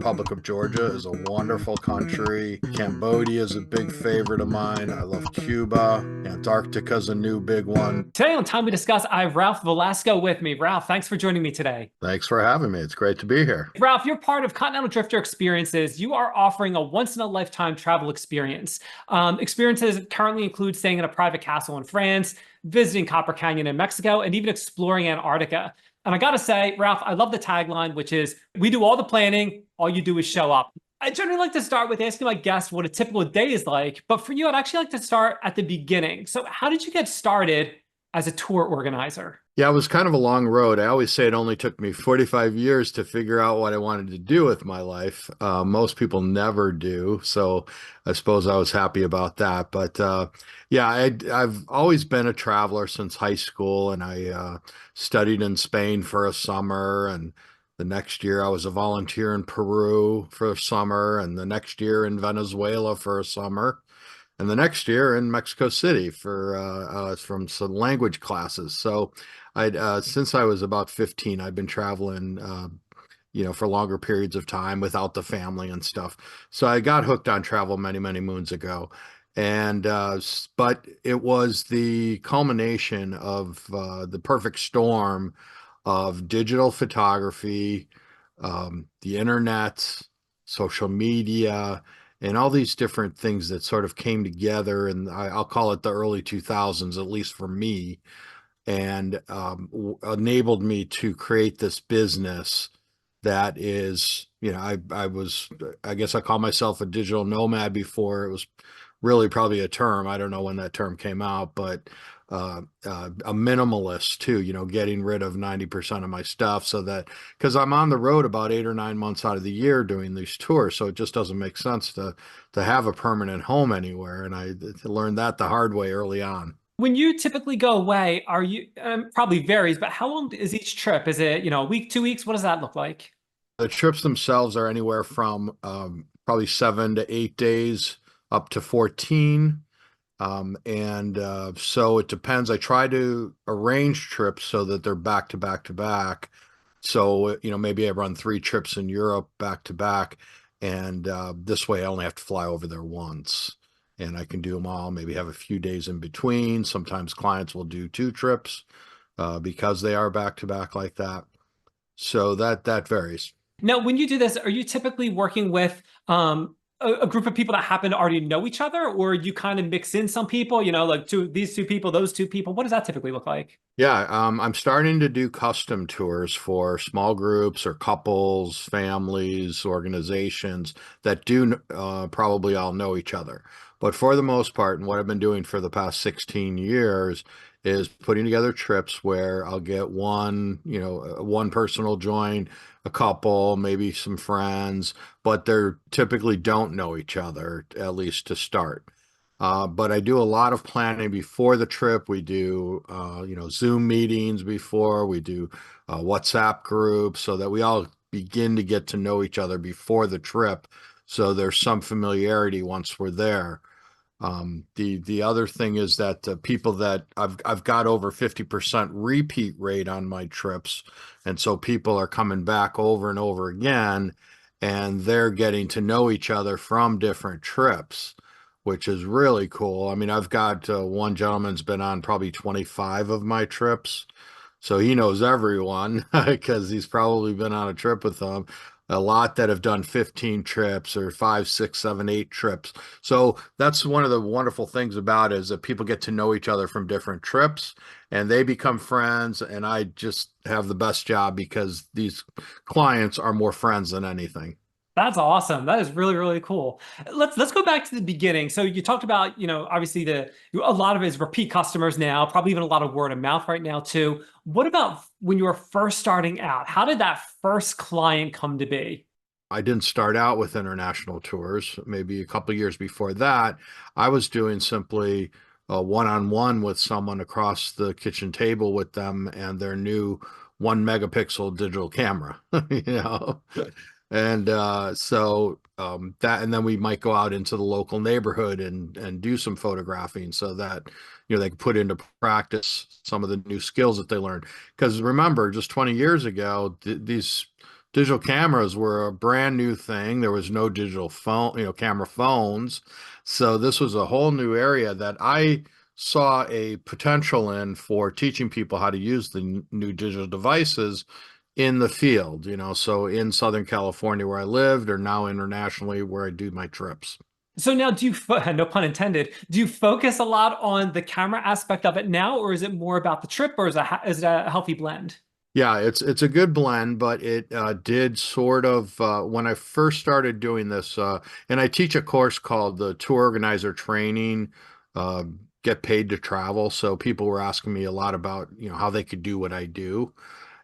Republic of Georgia is a wonderful country. Cambodia is a big favorite of mine. I love Cuba. Antarctica is a new big one. Today on Time We Discuss, I have Ralph Velasco with me. Ralph, thanks for joining me today. Thanks for having me. It's great to be here. Ralph, you're part of Continental Drifter Experiences. You are offering a once-in-a-lifetime travel experience. Experiences currently include staying in a private castle in France, visiting Copper Canyon in Mexico, and even exploring Antarctica. And I gotta say, Ralph, I love the tagline, which is, we do all the planning, all you do is show up. I generally like to start with asking my guests what a typical day is like, but for you, I'd actually like to start at the beginning. So how did you get started as a tour organizer? Yeah, it was kind of a long road. I always say it only took me 45 years to figure out what I wanted to do with my life. Most people never do. So I suppose I was happy about that. But yeah, I've always been a traveler since high school, and I studied in Spain for a summer. And the next year I was a volunteer in Peru for a summer, and the next year in Venezuela for a summer. And the next year in Mexico City for from some language classes. So I since I was about 15, I've been traveling, for longer periods of time without the family and stuff. So I got hooked on travel many, many moons ago. And but it was the culmination of the perfect storm of digital photography, the internet, social media, and all these different things that sort of came together. And I'll call it the early 2000s, at least for me, and enabled me to create this business that is, I guess I call myself a digital nomad before it was really probably a term. I don't know when that term came out, but a minimalist too, getting rid of 90% of my stuff so that, because I'm on the road about 8 or 9 months out of the year doing these tours. So it just doesn't make sense to have a permanent home anywhere. And I learned that the hard way early on. When you typically go away, are you, probably varies, but how long is each trip? Is it, a week, 2 weeks? What does that look like? The trips themselves are anywhere from probably 7 to 8 days up to 14. And so it depends. I try to arrange trips so that they're back to back to back. So, maybe I run 3 trips in Europe back to back. And this way I only have to fly over there once. And I can do them all, maybe have a few days in between. Sometimes clients will do 2 trips because they are back to back like that. So that varies. Now, when you do this, are you typically working with a group of people that happen to already know each other, or you kind of mix in some people, like these two people, those two people? What does that typically look like? Yeah, I'm starting to do custom tours for small groups or couples, families, organizations that do probably all know each other. But for the most part, and what I've been doing for the past 16 years is putting together trips where I'll get one person will join a couple, maybe some friends, but they're typically don't know each other, at least to start. But I do a lot of planning before the trip. We do, Zoom meetings before, we do WhatsApp groups so that we all begin to get to know each other before the trip. So there's some familiarity once we're there. The other thing is that the people that I've got over 50% repeat rate on my trips. And so people are coming back over and over again, and they're getting to know each other from different trips, which is really cool. I mean, I've got one gentleman's been on probably 25 of my trips. So he knows everyone because he's probably been on a trip with them. A lot that have done 15 trips or 5, 6, 7, 8 trips. So that's one of the wonderful things about it is that people get to know each other from different trips and they become friends. And I just have the best job because these clients are more friends than anything. That's awesome. That is really, really cool. Let's go back to the beginning. So you talked about, obviously a lot of it is repeat customers now, probably even a lot of word of mouth right now too. What about when you were first starting out? How did that first client come to be? I didn't start out with international tours. Maybe a couple of years before that, I was doing simply a one-on-one with someone across the kitchen table with them and their new 1 megapixel digital camera, you know. And that, and then we might go out into the local neighborhood and do some photographing so that they can put into practice some of the new skills that they learned. Because remember, just 20 years ago, these digital cameras were a brand new thing. There was no digital phone, camera phones. So this was a whole new area that I saw a potential in for teaching people how to use the new digital devices in the field, so in Southern California where I lived, or now internationally where I do my trips. So now no pun intended, do you focus a lot on the camera aspect of it now, or is it more about the trip, or is it a healthy blend? Yeah, it's a good blend, but it did sort of when I first started doing this, and I teach a course called the Tour Organizer Training, uh, Get Paid to Travel. So people were asking me a lot about, how they could do what I do.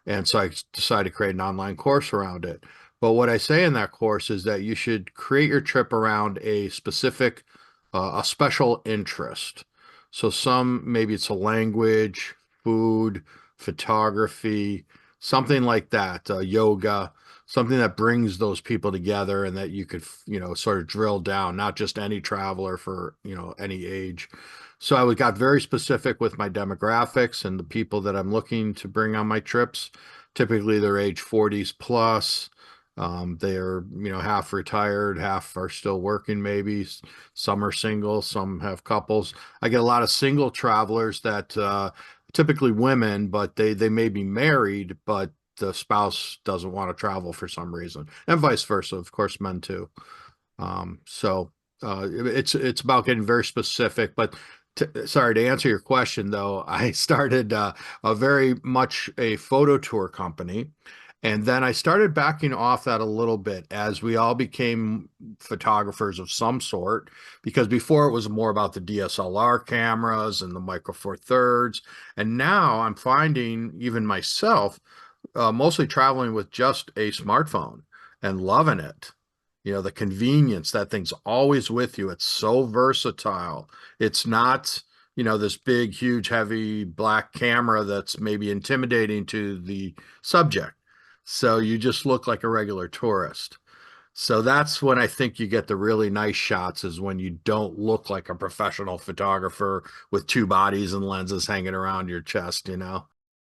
And so I decided to create an online course around it. But what I say in that course is that you should create your trip around a specific, a special interest. So maybe it's a language, food, photography, something like that, yoga, something that brings those people together and that you could, sort of drill down, not just any traveler for, any age. So got very specific with my demographics and the people that I'm looking to bring on my trips. Typically, they're age 40s plus. They're, half retired, half are still working, maybe. Some are single, some have couples. I get a lot of single travelers that typically women, but they may be married, but the spouse doesn't want to travel for some reason, and vice versa, of course, men too. It's about getting very specific. But sorry, to answer your question, though, I started a very much a photo tour company. And then I started backing off that a little bit as we all became photographers of some sort, because before it was more about the DSLR cameras and the Micro Four Thirds. And now I'm finding even myself mostly traveling with just a smartphone and loving it. The convenience, that thing's always with you. It's so versatile. It's not, this big, huge, heavy black camera that's maybe intimidating to the subject. So you just look like a regular tourist. So that's when I think you get the really nice shots, is when you don't look like a professional photographer with two bodies and lenses hanging around your chest.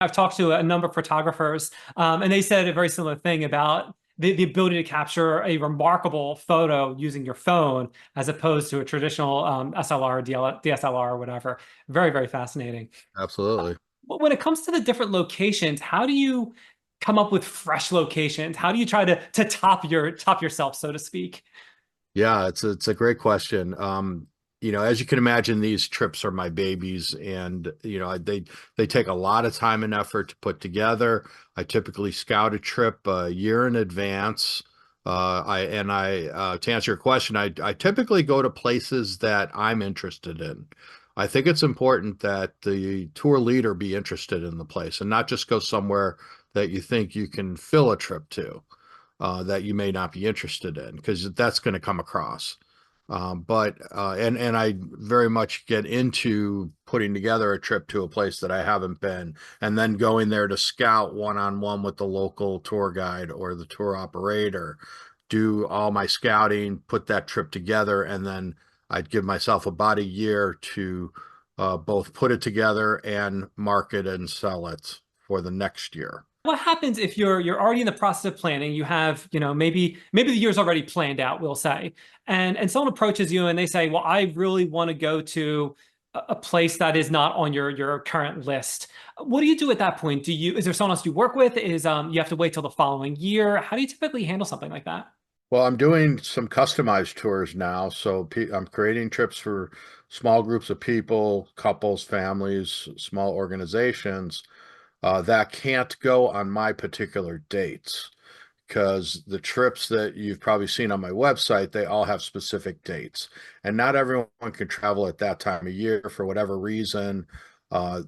I've talked to a number of photographers, and they said a very similar thing about the ability to capture a remarkable photo using your phone as opposed to a traditional SLR, DSLR, or whatever. Very, very fascinating. Absolutely. But when it comes to the different locations, how do you come up with fresh locations? How do you try to top yourself, so to speak? Yeah, it's a great question. As you can imagine, these trips are my babies, and they take a lot of time and effort to put together. I typically scout a trip a year in advance. To answer your question, I typically go to places that I'm interested in. I think it's important that the tour leader be interested in the place and not just go somewhere that you think you can fill a trip to, that you may not be interested in, because that's going to come across. And I very much get into putting together a trip to a place that I haven't been, and then going there to scout one-on-one with the local tour guide or the tour operator, do all my scouting, put that trip together, and then I'd give myself about a year to both put it together and market and sell it for the next year. What happens if you're already in the process of planning? You have, maybe the year's already planned out, we'll say, and someone approaches you and they say, "Well, I really want to go to a place that is not on your current list." What do you do at that point? Is there someone else you work with? You have to wait till the following year? How do you typically handle something like that? Well, I'm doing some customized tours now. So I'm creating trips for small groups of people, couples, families, small organizations that can't go on my particular dates, because the trips that you've probably seen on my website, they all have specific dates. And not everyone can travel at that time of year for whatever reason.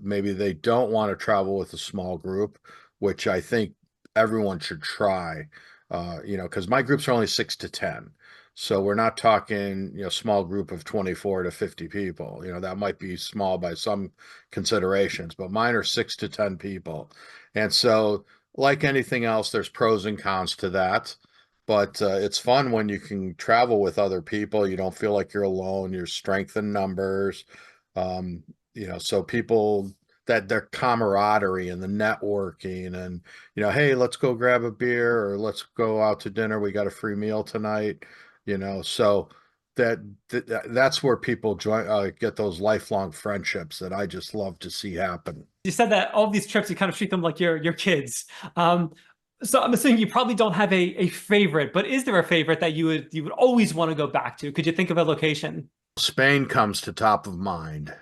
Maybe they don't want to travel with a small group, which I think everyone should try, because my groups are only 6 to 10. So we're not talking, small group of 24 to 50 people. That might be small by some considerations, but mine are 6 to 10 people. And so, like anything else, there's pros and cons to that. But it's fun when you can travel with other people. You don't feel like you're alone. You're strength in numbers. So people, that their camaraderie and the networking and hey, let's go grab a beer or let's go out to dinner. We got a free meal tonight, so that, that's where people join, get those lifelong friendships that I just love to see happen. You said that all these trips you kind of treat them like your kids. Um, so I'm assuming you probably don't have a favorite, but is there a favorite that you would always want to go back to? Could you think of a location? Spain comes to top of mind.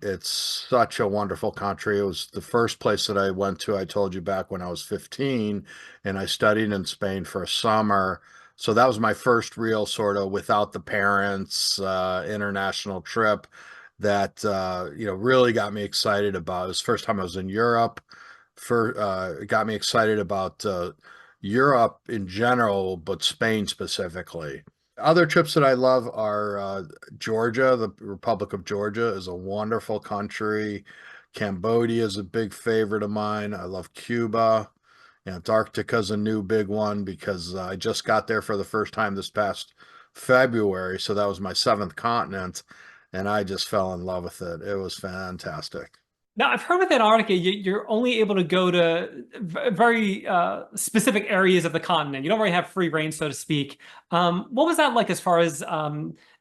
It's such a wonderful country. It was the first place that I went to. I told you back when I was 15, and I studied in Spain for a summer. So that was my first real sort of without the parents international trip that really got me excited about. It was the first time I was in Europe. It got me excited about Europe in general, but Spain specifically. Other trips that I love are Georgia. The Republic of Georgia is a wonderful country. Cambodia is a big favorite of mine. I love Cuba. Antarctica is a new big one because I just got there for the first time this past February. So that was my seventh continent, and I just fell in love with it. It was fantastic. Now, I've heard with Antarctica, you're only able to go to very specific areas of the continent. You don't really have free reign, so to speak. What was that like as far as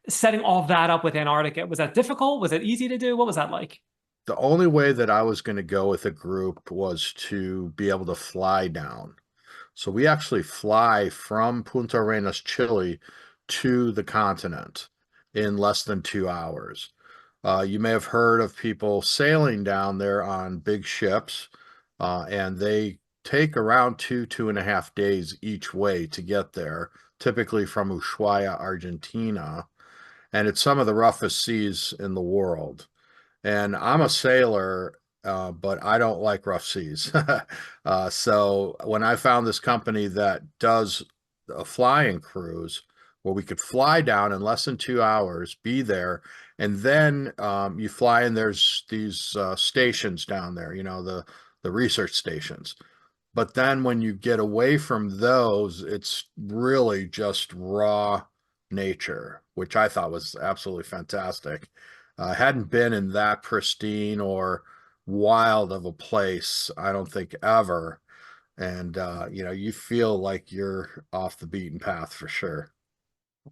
setting all that up with Antarctica? Was that difficult? Was it easy to do? What was that like? The only way that I was going to go with a group was to be able to fly down. So we actually fly from Punta Arenas, Chile, to the continent in less than 2 hours. You may have heard of people sailing down there on big ships, and they take around 2.5 days each way to get there, typically from Ushuaia, Argentina. And it's some of the roughest seas in the world. And I'm a sailor, but I don't like rough seas. So when I found this company that does a flying cruise where we could fly down in less than 2 hours, be there, and then you fly and there's these stations down there, the research stations. But then when you get away from those, it's really just raw nature, which I thought was absolutely fantastic. Hadn't been in that pristine or wild of a place, I don't think ever. And you feel like you're off the beaten path for sure.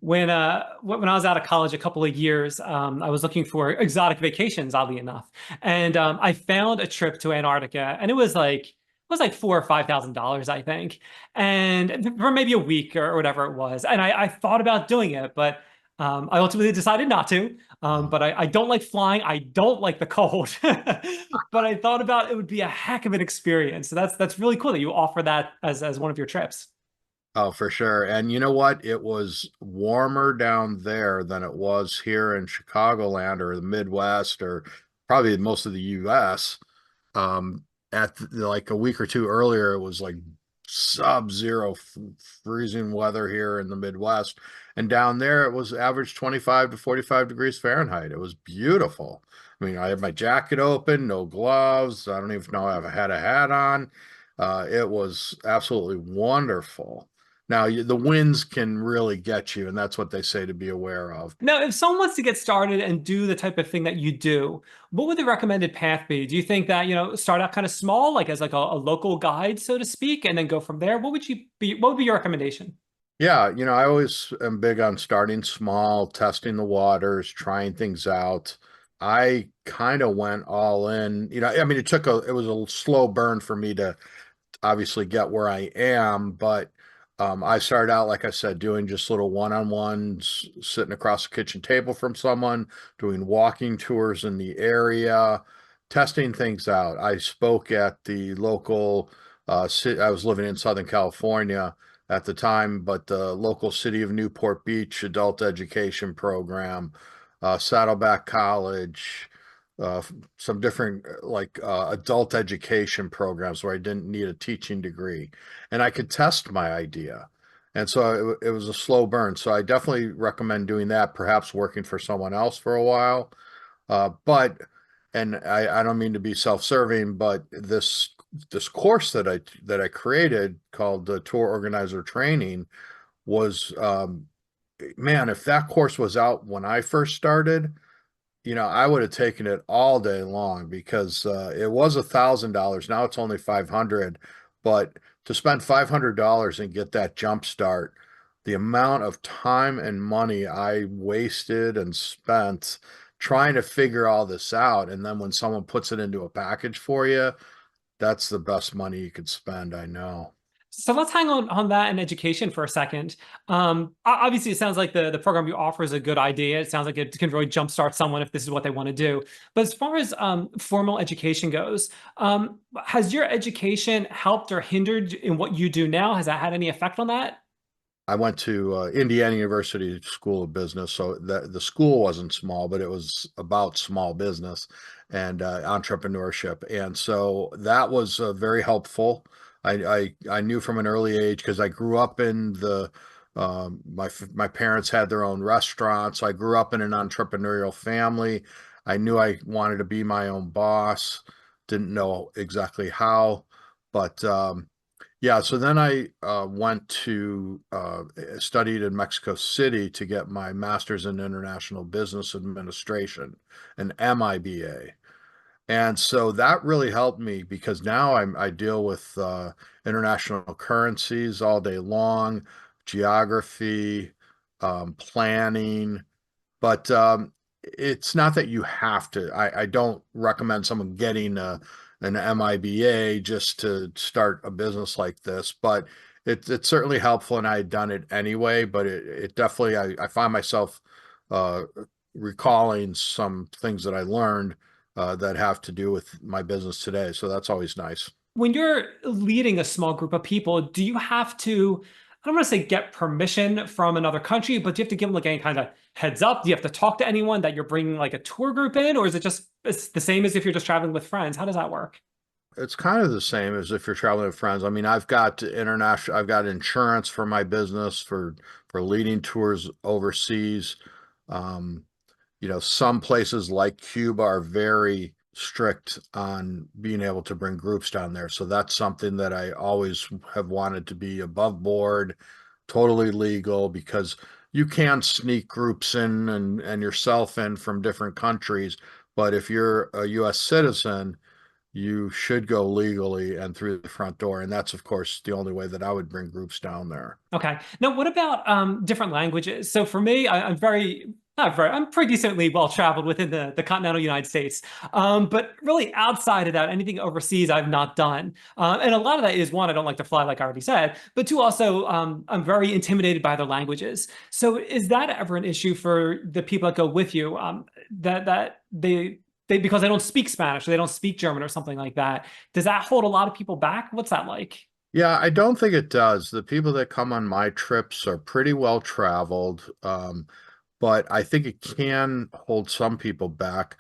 When I was out of college a couple of years, I was looking for exotic vacations, oddly enough, and I found a trip to Antarctica, and it was like $4,000 or $5,000, I think, and for maybe a week or whatever it was. And I thought about doing it, but I ultimately decided not to. But I don't like flying. I don't like the cold. But I thought about it would be a heck of an experience. So that's really cool that you offer that as one of your trips. Oh, for sure. And you know what? It was warmer down there than it was here in Chicagoland or the Midwest or probably most of the US. Um, like a week or two earlier, it was like sub-zero freezing weather here in the Midwest. And down there, it was average 25 to 45 degrees Fahrenheit. It was beautiful. I mean, I had my jacket open, no gloves. I don't even know if I had a hat on. It was absolutely wonderful. Now, the winds can really get you, and that's what they say to be aware of. Now, if someone wants to get started and do the type of thing that you do, what would the recommended path be? Do you think that, start out kind of small, like as like a local guide, so to speak, and then go from there? What would be your recommendation? Yeah, I always am big on starting small, testing the waters, trying things out. I kind of went all in. I mean, it was a slow burn for me to obviously get where I am, but I started out, like I said, doing just little one-on-ones, sitting across the kitchen table from someone, doing walking tours in the area, testing things out. I spoke at the local city. I was living in Southern California at the time, but the local City of Newport Beach adult education program, Saddleback College, uh, some different like adult education programs where I didn't need a teaching degree, and I could test my idea. And so it was a slow burn. So I definitely recommend doing that, perhaps working for someone else for a while. But and I don't mean to be self-serving, but this course that I created called the Tour Organizer Training was man, if that course was out when I first started, I would have taken it all day long because it was $1,000. Now it's only 500, but to spend $500 and get that jump start, the amount of time and money I wasted and spent trying to figure all this out, and then when someone puts it into a package for you, that's the best money you could spend, I know. So let's hang on that in education for a second. Obviously, it sounds like the program you offer is a good idea. It sounds like it can really jumpstart someone if this is what they want to do. But as far as formal education goes, has your education helped or hindered in what you do now? Has that had any effect on that? I went to Indiana University School of Business, so the school wasn't small, but it was about small business and entrepreneurship, and so that was very helpful. I knew from an early age because I grew up in the my parents had their own restaurants. So I grew up in an entrepreneurial family. I knew I wanted to be my own boss. Didn't know exactly how, but yeah, so then I went to studied in Mexico City to get my master's in international business administration, an MIBA. And so that really helped me because now I deal with international currencies all day long, geography, planning, but it's not that you have to. I don't recommend someone getting an MIBA just to start a business like this, but it's certainly helpful, and I had done it anyway. But it definitely, I find myself uh, recalling some things that I learned that have to do with my business today. So that's always nice. When you're leading a small group of people, do you have to, I don't want to say get permission from another country, but do you have to give them like any kind of heads up? Do you have to talk to anyone that you're bringing like a tour group in, or is it just it's the same as if you're just traveling with friends? How does that work? It's kind of the same as if you're traveling with friends. I mean, I've got insurance for my business for leading tours overseas. Um, some places like Cuba are very strict on being able to bring groups down there. So that's something that I always have wanted to be above board, totally legal, because you can sneak groups in and yourself in from different countries. But if you're a US citizen, you should go legally and through the front door. And that's, of course, the only way that I would bring groups down there. Okay. Now, what about different languages? So for me, I'm very not very, I'm pretty decently well traveled within the continental United States. But really outside of that, anything overseas I've not done. And a lot of that is one, I don't like to fly, like I already said, but two, also I'm very intimidated by other languages. So is that ever an issue for the people that go with you? That they because they don't speak Spanish or they don't speak German or something like that. Does that hold a lot of people back? What's that like? Yeah, I don't think it does. The people that come on my trips are pretty well traveled. But I think it can hold some people back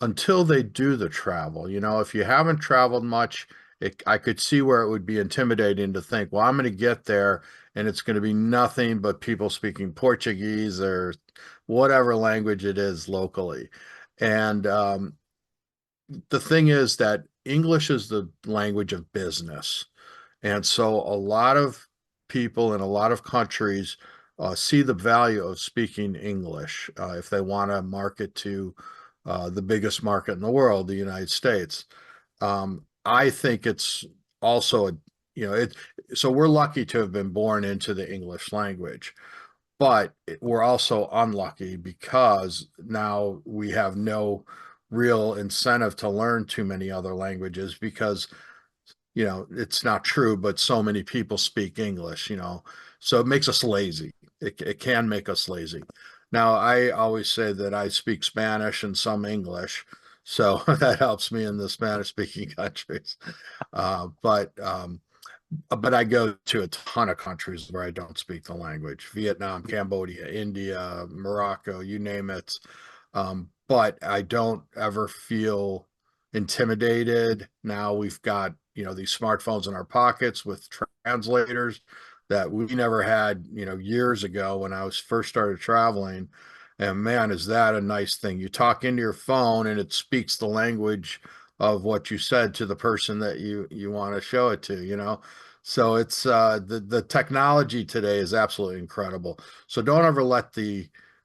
until they do the travel. If you haven't traveled much, I could see where it would be intimidating to think, well, I'm going to get there and it's going to be nothing but people speaking Portuguese or whatever language it is locally. And the thing is that English is the language of business. And so a lot of people in a lot of countries see the value of speaking English if they want to market to the biggest market in the world, the United States. I think it's also so we're lucky to have been born into the English language, but we're also unlucky because now we have no real incentive to learn too many other languages because it's not true, but so many people speak English, so it makes us lazy. It can make us lazy. Now, I always say that I speak Spanish and some English, so that helps me in the Spanish speaking countries. But I go to a ton of countries where I don't speak the language: Vietnam, Cambodia, India, Morocco, you name it. But I don't ever feel intimidated. Now we've got, these smartphones in our pockets with translators that we never had, years ago when I was first started traveling. And man, is that a nice thing? You talk into your phone and it speaks the language of what you said to the person that you want to show it to. So it's the technology today is absolutely incredible. So don't ever let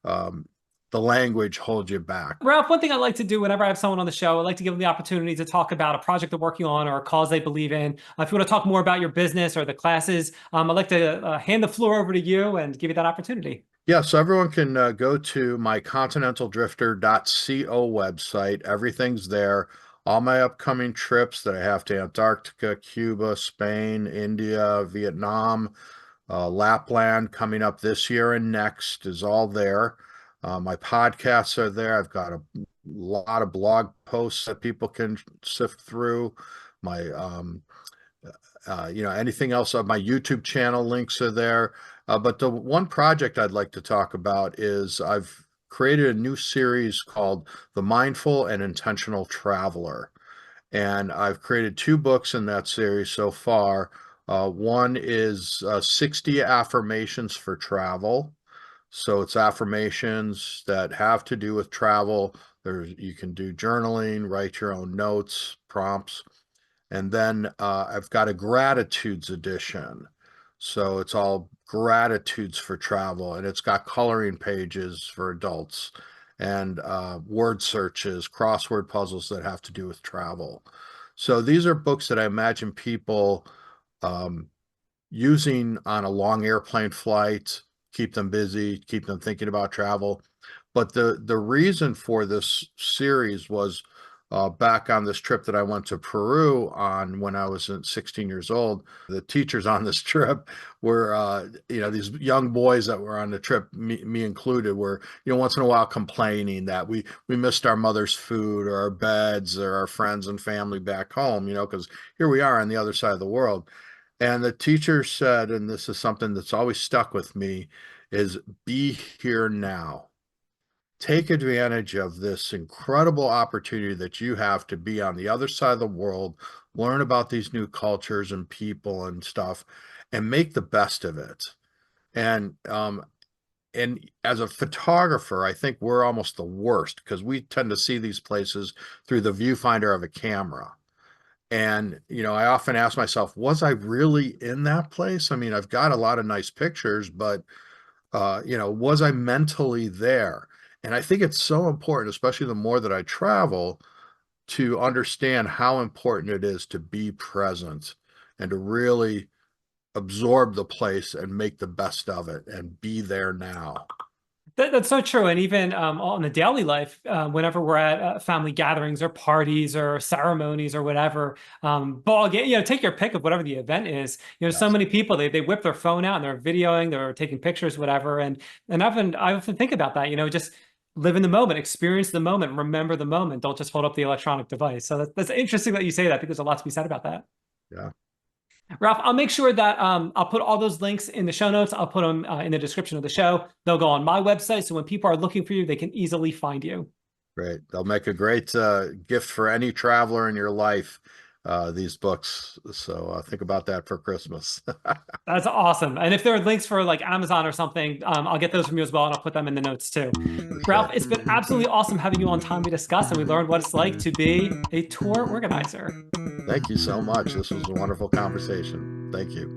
um, the language hold you back. Ralph, one thing I like to do whenever I have someone on the show, I like to give them the opportunity to talk about a project they're working on or a cause they believe in. If you want to talk more about your business or the classes, I'd like to hand the floor over to you and give you that opportunity. Yeah, so everyone can go to my continentaldrifter.co website. Everything's there. All my upcoming trips that I have to Antarctica, Cuba, Spain, India, Vietnam, Lapland coming up this year and next is all there. My podcasts are there. I've got a lot of blog posts that people can sift through. My anything else on my YouTube channel links are there. But the one project I'd like to talk about is I've created a new series called The Mindful and Intentional Traveler. And I've created two books in that series so far. One is 60 affirmations for travel. So it's affirmations that have to do with travel. You can do journaling, write your own notes, prompts. And then I've got a gratitudes edition. So it's all gratitudes for travel, and it's got coloring pages for adults and word searches, crossword puzzles that have to do with travel. So these are books that I imagine people using on a long airplane flight, keep them busy, keep them thinking about travel. But the reason for this series was back on this trip that I went to Peru on when I was 16 years old. The teachers on this trip were, these young boys that were on the trip, me included, were, once in a while complaining that we missed our mother's food or our beds or our friends and family back home, because here we are on the other side of the world. And the teacher said, and this is something that's always stuck with me, is be here now. Take advantage of this incredible opportunity that you have to be on the other side of the world, learn about these new cultures and people and stuff, and make the best of it. And as a photographer, I think we're almost the worst because we tend to see these places through the viewfinder of a camera. And, I often ask myself, was I really in that place? I mean, I've got a lot of nice pictures, but, was I mentally there? And I think it's so important, especially the more that I travel, to understand how important it is to be present and to really absorb the place and make the best of it and be there now. That's so true. And even on the daily life, whenever we're at family gatherings or parties or ceremonies or whatever, ball game, take your pick of whatever the event is. Yes. So many people, they whip their phone out and they're videoing, they're taking pictures, whatever. And I often think about that, just live in the moment, experience the moment, remember the moment. Don't just hold up the electronic device. So that's interesting that you say that. I think there's a lot to be said about that. Yeah. Ralph, I'll make sure that I'll put all those links in the show notes. I'll put them in the description of the show. They'll go on my website. So when people are looking for you, they can easily find you. Great. They'll make a great gift for any traveler in your life, these books. So think about that for Christmas. That's awesome. And if there are links for like Amazon or something, I'll get those from you as well. And I'll put them in the notes too. Ralph, it's been absolutely awesome having you on Time We Discuss. And we learned what it's like to be a tour organizer. Thank you so much. This was a wonderful conversation. Thank you.